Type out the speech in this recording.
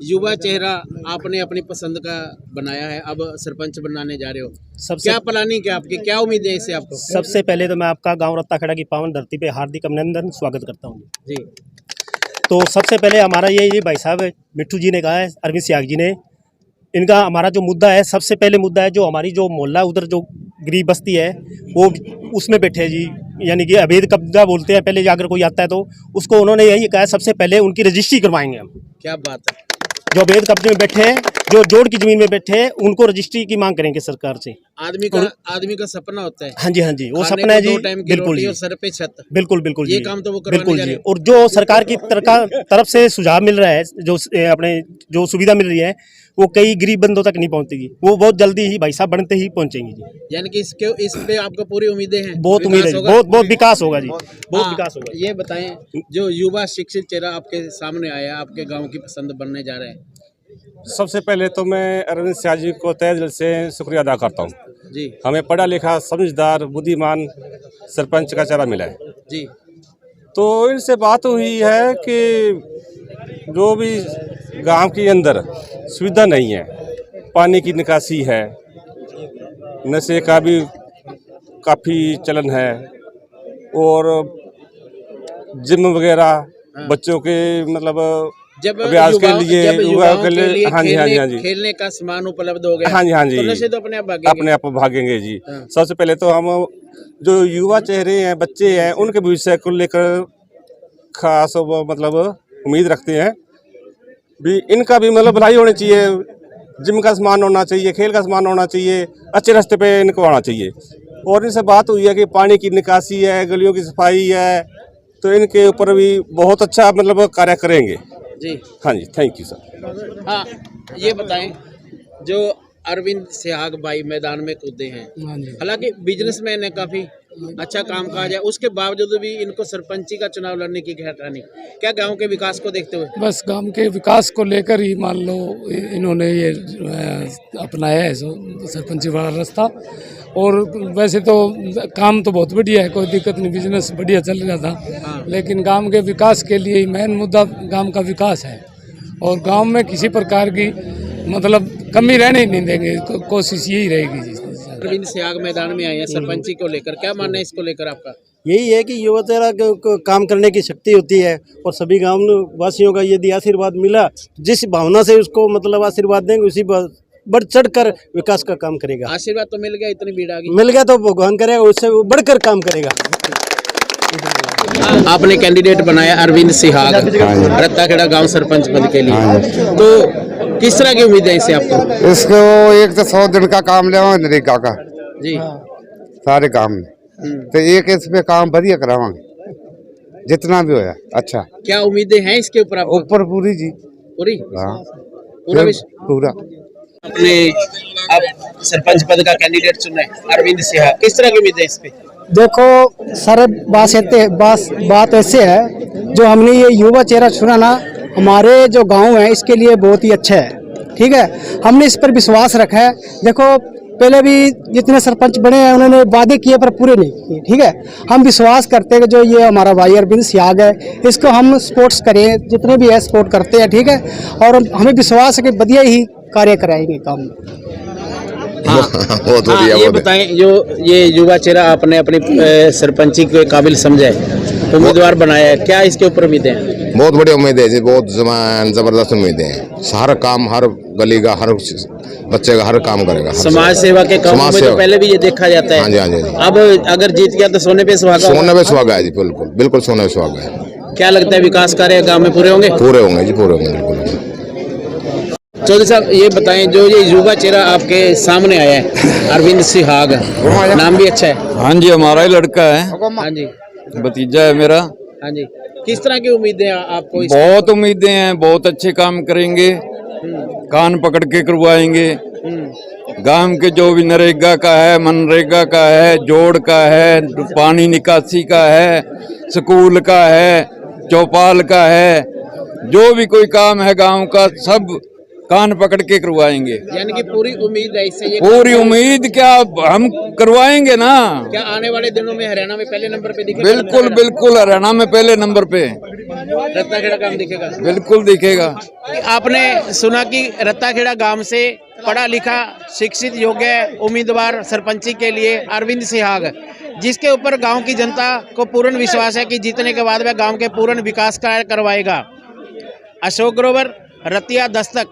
युवा चेहरा आपने अपनी पसंद का बनाया है, अब सरपंच बनाने जा रहे हो, सबसे क्या प्लानिंग क्या आपकी, क्या उम्मीद है इससे आपको? सबसे पहले तो मैं आपका गांव रत्ताखेड़ा की पावन धरती पे हार्दिक अभिनंदन स्वागत करता हूँ। जी तो सबसे पहले हमारा ये भाई साहब मिट्ठू जी ने कहा है, अरविंद सियाग जी ने, इनका हमारा जो मुद्दा है, सबसे पहले मुद्दा है जो हमारी जो मोहल्ला उधर जो गरीब बस्ती है वो उसमें बैठे जी, यानी कि अवैध कब्जा बोलते हैं, पहले अगर कोई आता है तो उसको उन्होंने यही कहा है सबसे पहले उनकी रजिस्ट्री करवाएंगे हम। क्या बात है, जो अवैध कब्जे में बैठे हैं, जो जोड़ की जमीन में बैठे हैं, उनको रजिस्ट्री की मांग करेंगे सरकार से। आदमी का सपना होता है। हाँ जी, वो खाने सपना है को जी, 2 टाइम की बिल्कुल रोटी जी, और सर पे छत। बिल्कुल ये जी, काम तो वो करवाने बिल्कुल जा जी। रहे हैं। और जो सरकार की तरफ से सुझाव मिल रहा है, जो अपने जो सुविधा मिल रही है, वो कई गरीब बंदों तक नहीं पहुंचती, वो बहुत जल्दी ही भाई साहब बनते ही पहुंचेंगी जी। यानी कि इस पे आपको पूरी उम्मीदें हैं? बहुत उम्मीद है, बहुत विकास होगा जी, बहुत हाँ, विकास होगा। ये बताएं, जो युवा शिक्षित चेहरा आपके सामने आया, आपके गांव की पसंद बनने जा रहे हैं। सबसे पहले तो मैं अरविंद सियाग जी को तहे दिल से शुक्रिया अदा करता हूँ। जी हमें पढ़ा लिखा, समझदार, बुद्धिमान सरपंच का चेहरा मिला है। जी तो इनसे बात हुई है कि जो भी गांव के अंदर सुविधा नहीं है, पानी की निकासी है, नशे का भी काफ़ी चलन है, और जिम वगैरह बच्चों के मतलब जब अभ्यास के युवाओं लिए हाँ जी, हाँ जी, हाँ जी, खेलने का सामान उपलब्ध हो गया, हाँ जी, हाँ जी, तो नशे तो अपने आप भागेंगे। अपने आप भागेंगे जी। हाँ। सबसे पहले तो हम जो युवा चेहरे हैं, बच्चे हैं, उनके भविष्य को लेकर खास वो मतलब उम्मीद रखते हैं भी, इनका भी मतलब भलाई होनी चाहिए, जिम का सामान होना चाहिए, खेल का सामान होना चाहिए, अच्छे रास्ते पे इनको आना चाहिए। और इनसे बात हुई है कि पानी की निकासी है, गलियों की सफाई है, तो इनके ऊपर भी बहुत अच्छा मतलब कार्य करेंगे जी। हाँ जी, थैंक यू सर। हाँ, ये बताएं, जो अरविंद सियाग भाई मैदान में कूदे हैं, हालांकि बिजनेसमैन है, काफी अच्छा काम काज है, उसके बावजूद भी इनको सरपंची का चुनाव लड़ने की ठानी, क्या गांव के विकास को देखते हुए? बस गांव के विकास को लेकर ही मान लो इन्होंने ये अपनाया है सरपंची वाला रास्ता। और वैसे तो काम तो बहुत बढ़िया है, कोई दिक्कत नहीं, बिजनेस बढ़िया चल रहा था, लेकिन गांव के विकास के लिए मेन मुद्दा गांव का विकास है। और गांव में किसी प्रकार की मतलब कमी रहने ही नहीं देंगे, कोशिश यही रहेगी जी। अरविंद सियाग मैदान में आए हैं सरपंची को लेकर, क्या मानना है इसको लेकर आपका? यही है कि युवा चेहरा को काम करने की शक्ति होती है, और सभी गांव वासियों का यदि आशीर्वाद मिला, जिस भावना से उसको मतलब आशीर्वाद देंगे, उसी बढ़ चढ़ कर विकास का काम करेगा। आशीर्वाद तो मिल गया, इतनी भीड़ आ गई, मिल गया तो भगवान करेगा, उससे वो बढ़कर काम करेगा। आपने कैंडिडेट बनाया अरविंद सिहाग रत्ताखेड़ा गांव सरपंच पद के लिए, तो किस तरह की उम्मीद है इससे आपको? इसको एक तो 100 दिन का काम ले नरेगा का जी, सारे काम में, तो एक इस पे काम बढ़िया करावांगे, जितना भी होया अच्छा। क्या उम्मीदें हैं इसके ऊपर आपको? ऊपर पूरी जी, पूरी, हाँ पूरा पूरा। अपने अब सरपंच पद का कैंडिडेट चुना है अरविंद सिहाग, किस तरह की उम्मीद है इस पे? देखो सर, बात ऐसे है, जो हमने ये युवा चेहरा चुना ना, हमारे जो गांव है इसके लिए बहुत ही अच्छा है, ठीक है। हमने इस पर विश्वास रखा है। देखो पहले भी जितने सरपंच बने हैं उन्होंने वादे किए पर पूरे नहीं किए, ठीक है। हम विश्वास करते हैं कि जो ये हमारा भाई अरविंद सियाग है, इसको हम सपोर्ट्स करें, जितने भी है सपोर्ट करते हैं, ठीक है। और हमें विश्वास है कि बढ़िया ही कार्य कराएंगे काम। हाँ, ये बताएं, जो ये युवा चेहरा आपने अपनी सरपंची के काबिल समझा है, उम्मीदवार बनाया है, क्या इसके ऊपर उम्मीदें हैं? बहुत बड़ी उम्मीद है जी, बहुत जबरदस्त उम्मीदें हैं। हर काम, हर गली का, हर बच्चे का हर काम करेगा। समाज सेवा के काम में तो पहले भी ये देखा जाता है। हाँ जी, हाँ जी। अब अगर जीत गया तो सोने पे सुहागा। सोने पे सुहागा है जी, बिल्कुल बिल्कुल सोने पे सुहागा है। क्या लगता है विकास कार्य गाँव में पूरे होंगे? पूरे होंगे जी, पूरे होंगे बिल्कुल। चौधरी साहब ये बताएं, जो ये युवा चेहरा आपके सामने आया है अरविंद सिहाग, नाम भी अच्छा है। हाँ जी, हमारा ही लड़का है। हाँ जी, भतीजा है मेरा। हाँ जी, किस तरह की उम्मीदें हैं आपको? बहुत उम्मीदें हैं, बहुत अच्छे काम करेंगे, कान पकड़ के करवाएंगे। गांव के जो भी नरेगा का है, मनरेगा का है, जोड़ का है, पानी निकासी का है, स्कूल का है, चौपाल का है, जो भी कोई काम है गांव का सब कान पकड़ के करवाएंगे। यानी कि पूरी उम्मीद है इससे। ये पूरी उम्मीद क्या, हम करवाएंगे ना। क्या आने वाले दिनों में हरियाणा में पहले नंबर पे दिखेगा? बिल्कुल बिल्कुल, हरियाणा में पहले नंबर पे रत्ताखेड़ा काम दिखेगा। बिल्कुल दिखेगा। आपने सुना कि रत्ताखेड़ा गांव से पढ़ा लिखा शिक्षित योग्य उम्मीदवार सरपंची के लिए अरविंद सिहाग, जिसके ऊपर गांव की जनता को पूर्ण विश्वास है कि जीतने के बाद वह गांव के पूर्ण विकास कार्य करवाएगा। अशोक ग्रोवर, रतिया दस्तक।